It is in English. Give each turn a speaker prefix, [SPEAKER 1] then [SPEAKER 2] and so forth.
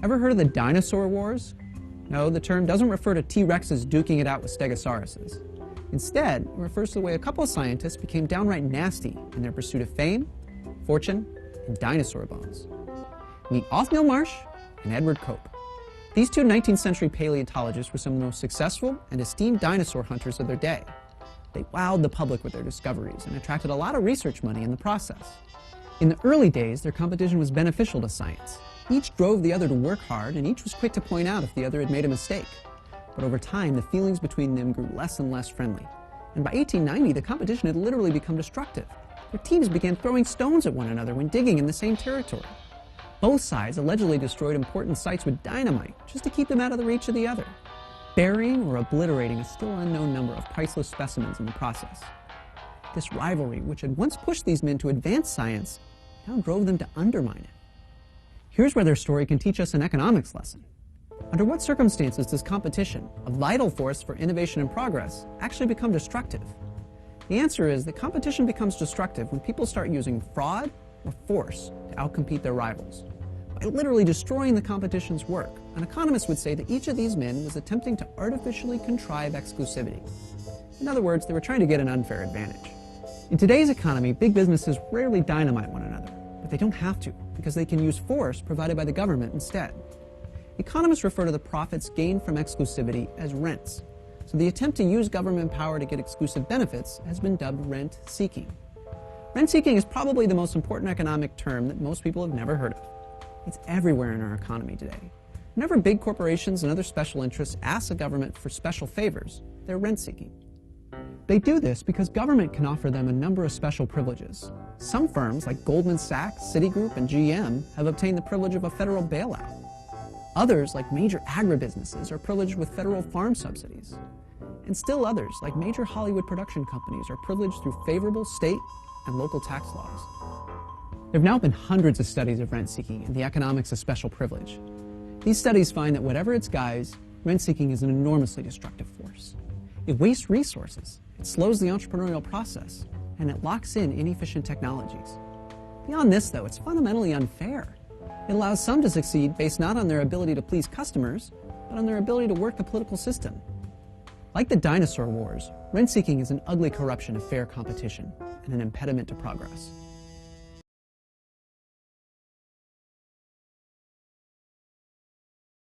[SPEAKER 1] Ever heard of the Dinosaur Wars? No, the term doesn't refer to T-Rexes duking it out with Stegosauruses. Instead, it refers to the way a couple of scientists became downright nasty in their pursuit of fame, fortune, and dinosaur bones. Meet Othniel Marsh and Edward Cope. These two 19th century paleontologists were some of the most successful and esteemed dinosaur hunters of their day. They wowed the public with their discoveries and attracted a lot of research money in the process. In the early days, their competition was beneficial to science. Each drove the other to work hard, and each was quick to point out if the other had made a mistake. But over time, the feelings between them grew less and less friendly. And by 1890, the competition had literally become destructive. Their teams began throwing stones at one another when digging in the same territory. Both sides allegedly destroyed important sites with dynamite just to keep them out of the reach of the other, burying or obliterating a still unknown number of priceless specimens in the process. This rivalry, which had once pushed these men to advance science, now drove them to undermine it. Here's where their story can teach us an economics lesson. Under what circumstances does competition, a vital force for innovation and progress, actually become destructive? The answer is that competition becomes destructive when people start using fraud or force to outcompete their rivals. By literally destroying the competition's work, an economist would say that each of these men was attempting to artificially contrive exclusivity. In other words, they were trying to get an unfair advantage. In today's economy, big businesses rarely dynamite one another, but they don't have to, because they can use force provided by the government instead. Economists refer to the profits gained from exclusivity as rents, so the attempt to use government power to get exclusive benefits has been dubbed rent-seeking. Rent-seeking is probably the most important economic term that most people have never heard of. It's everywhere in our economy today. Whenever big corporations and other special interests ask the government for special favors, they're rent-seeking. They do this because government can offer them a number of special privileges. Some firms, like Goldman Sachs, Citigroup, and GM, have obtained the privilege of a federal bailout. Others, like major agribusinesses, are privileged with federal farm subsidies. And still others, like major Hollywood production companies, are privileged through favorable state and local tax laws. There have now been hundreds of studies of rent-seeking and the economics of special privilege. These studies find that whatever its guise, rent-seeking is an enormously destructive force. It wastes resources, it slows the entrepreneurial process, and it locks in inefficient technologies. Beyond this, though, it's fundamentally unfair. It allows some to succeed based not on their ability to please customers, but on their ability to work the political system. Like the dinosaur wars, rent-seeking is an ugly corruption of fair competition and an impediment to progress.